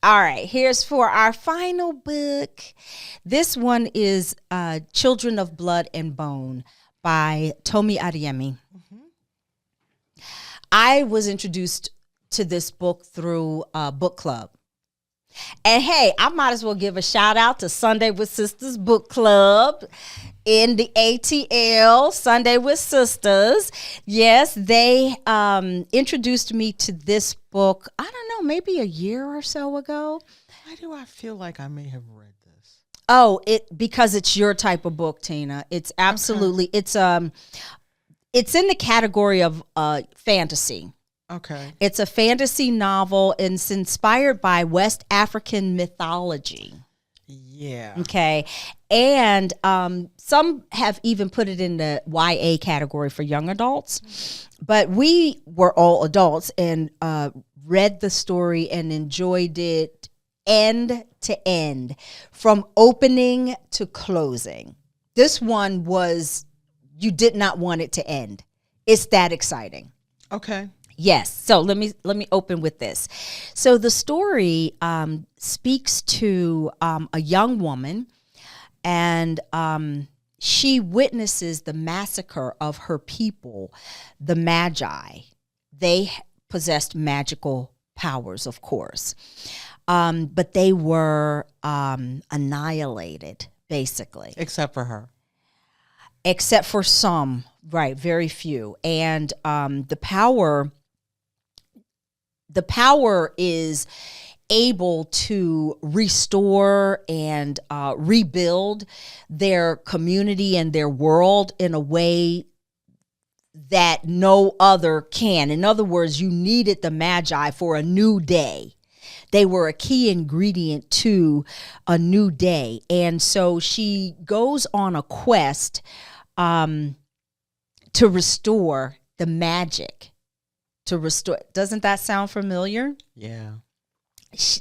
All right, here's for our final book. This one is Children of Blood and Bone by Tomi Adeyemi. I was introduced to this book through a book club. And hey, I might as well give a shout out to Sunday with Sisters Book Club in the ATL, Sunday with Sisters. Yes, they introduced me to this book, I don't know, maybe a year or so ago. Why do I feel like I may have read this? Oh, because it's your type of book, Tina. It's absolutely, okay. It's in the category of fantasy. Okay. It's a fantasy novel and it's inspired by West African mythology. Yeah. Okay. And some have even put it in the YA category for young adults. But we were all adults and read the story and enjoyed it end to end, from opening to closing. This one was, you did not want it to end. It's that exciting. Okay. Yes. So let me open with this. So the story speaks to a young woman, and she witnesses the massacre of her people, the Magi. They possessed magical powers, of course, but they were annihilated, basically. Except for her. Except for some, right? Very few. And the power is able to restore and rebuild their community and their world in a way that no other can. In other words, you needed the Magi for a new day. They were a key ingredient to a new day. And so she goes on a quest to restore the magic. To restore. Doesn't that sound familiar? Yeah.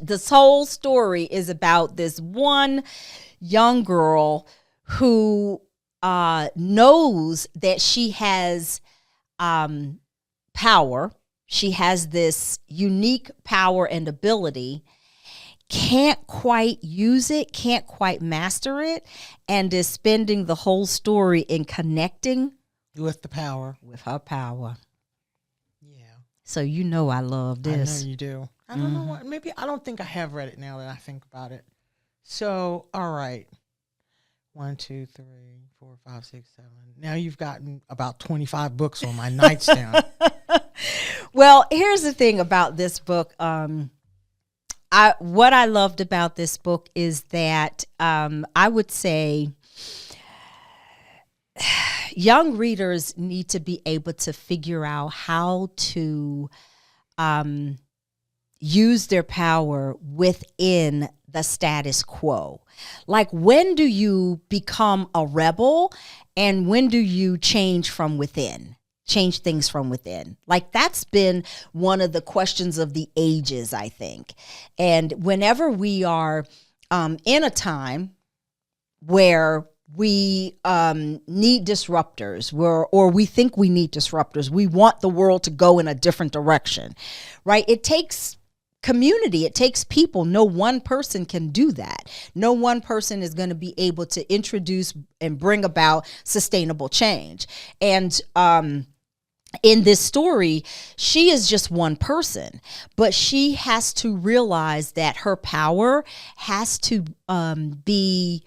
This whole story is about this one young girl who knows that she has power. She has this unique power and ability, can't quite use it, can't quite master it, and is spending the whole story in connecting with the power. With her power. Yeah. So you know I love this. I know you do. I don't know what, maybe, I don't think I have read it now that I think about it. So, all right. 1, 2, 3, 4, 5, 6, 7. Now you've gotten about 25 books on my nightstand. Well, here's the thing about this book. What I loved about this book is that I would say young readers need to be able to figure out how to use their power within the status quo. Like, when do you become a rebel and when do you change from within? Change things from within. Like, that's been one of the questions of the ages, I think. And whenever we are in a time where we need disruptors, or we think we need disruptors, we want the world to go in a different direction, right? It takes community. It takes people. No one person can do that. No one person is going to be able to introduce and bring about sustainable change. And in this story, she is just one person, but she has to realize that her power has to be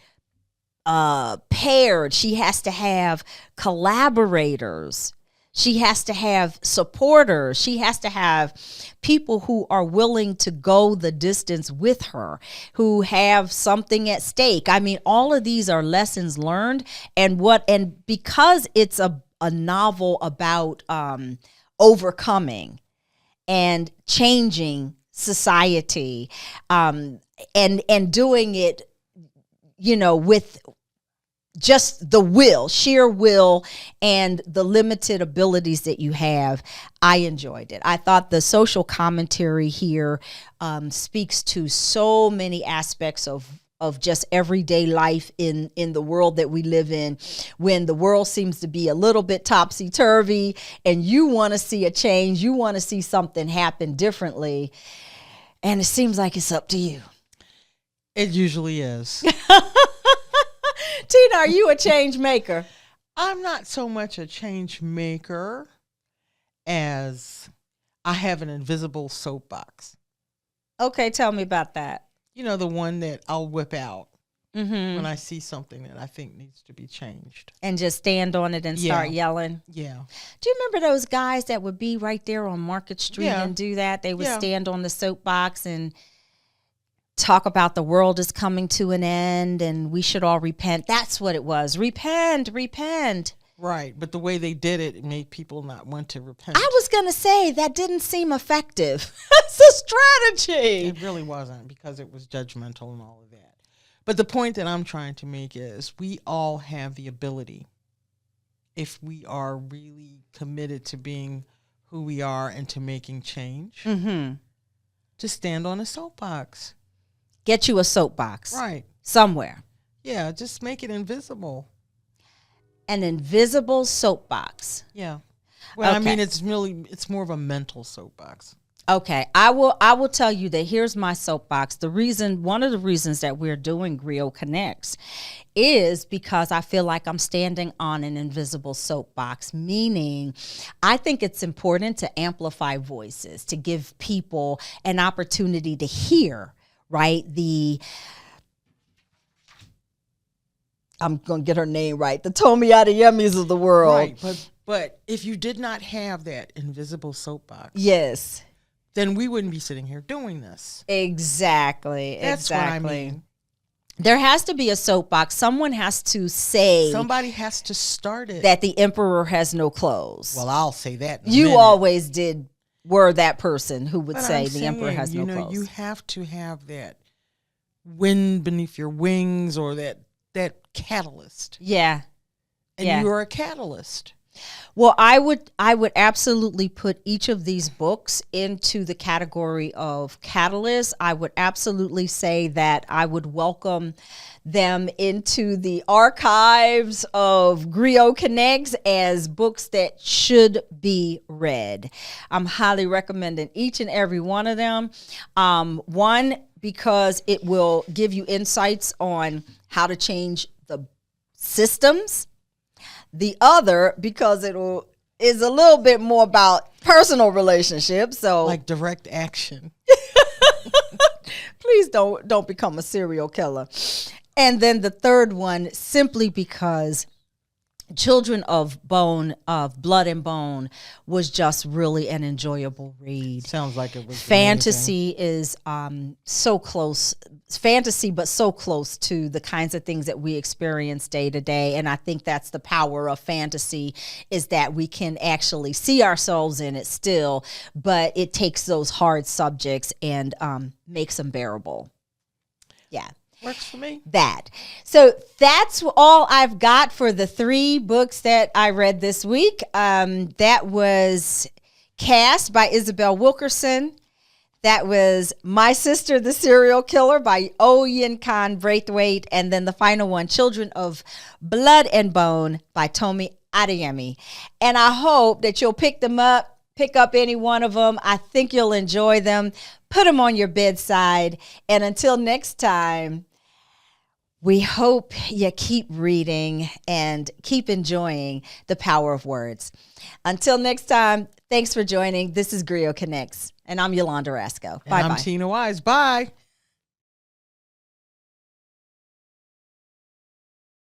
paired. She has to have collaborators. She has to have supporters. She has to have people who are willing to go the distance with her, who have something at stake. I mean, all of these are lessons learned. And because it's a novel about overcoming and changing society, and doing it, with just the sheer will, and the limited abilities that you have, I enjoyed it. I thought the social commentary here speaks to so many aspects of just everyday life in the world that we live in, when the world seems to be a little bit topsy-turvy and you want to see a change, you want to see something happen differently. And it seems like it's up to you. It usually is. Tina, are you a change maker? I'm not so much a change maker as I have an invisible soapbox. Okay, tell me about that. You know, the one that I'll whip out Mm-hmm. when I see something that I think needs to be changed. And just stand on it and start yelling. Yeah. Do you remember those guys that would be right there on Market Street and do that? They would stand on the soapbox and talk about the world is coming to an end and we should all repent. That's what it was. Repent, repent. Right. But the way they did it, it made people not want to repent. I was going to say that didn't seem effective. That's a strategy. It really wasn't, because it was judgmental and all of that. But the point that I'm trying to make is we all have the ability, if we are really committed to being who we are and to making change, to stand on a soapbox. Get you a soapbox. Right. Somewhere. Yeah, just make it invisible. An invisible soapbox. Yeah. Well, Okay. I mean, it's more of a mental soapbox. Okay, I will tell you that here's my soapbox. One of the reasons that we're doing Griot Connects is because I feel like I'm standing on an invisible soapbox, meaning I think it's important to amplify voices, to give people an opportunity to hear, right? I'm going to get her name right. The Tomi Adeyemis of the world. Right, but if you did not have that invisible soapbox, yes, then we wouldn't be sitting here doing this. Exactly. That's what I mean. There has to be a soapbox. Someone has to say. Somebody has to start it. That the emperor has no clothes. Well, I'll say that. You always were that person who would say the emperor has no clothes. You have to have that wind beneath your wings, or that catalyst. Yeah. And you are a catalyst. Well, I would absolutely put each of these books into the category of catalyst. I would absolutely say that I would welcome them into the archives of Griot Connects as books that should be read. I'm highly recommending each and every one of them. One, because it will give you insights on how to change the systems. The other, because is a little bit more about personal relationships. So, like direct action. Please don't become a serial killer. And then the third one, simply because Children of Blood and Bone was just really an enjoyable read. Sounds like it was fantasy amazing. Is so close, fantasy, but so close to the kinds of things that we experience day to day. And I think that's the power of fantasy, is that we can actually see ourselves in it still, but it takes those hard subjects and makes them bearable. Yeah. Works for me. So that's all I've got for the 3 books that I read this week. That was Cast by Isabel Wilkerson. That was My Sister, the Serial Killer by Oyin Khan Braithwaite. And then the final one, Children of Blood and Bone by Tomi Adeyemi. And I hope that you'll pick up any one of them. I think you'll enjoy them. Put them on your bedside. And until next time, we hope you keep reading and keep enjoying the power of words. Until next time, thanks for joining. This is Griot Connects, and I'm Yolanda Rasco. Bye-bye. I'm Tina Wise. Bye.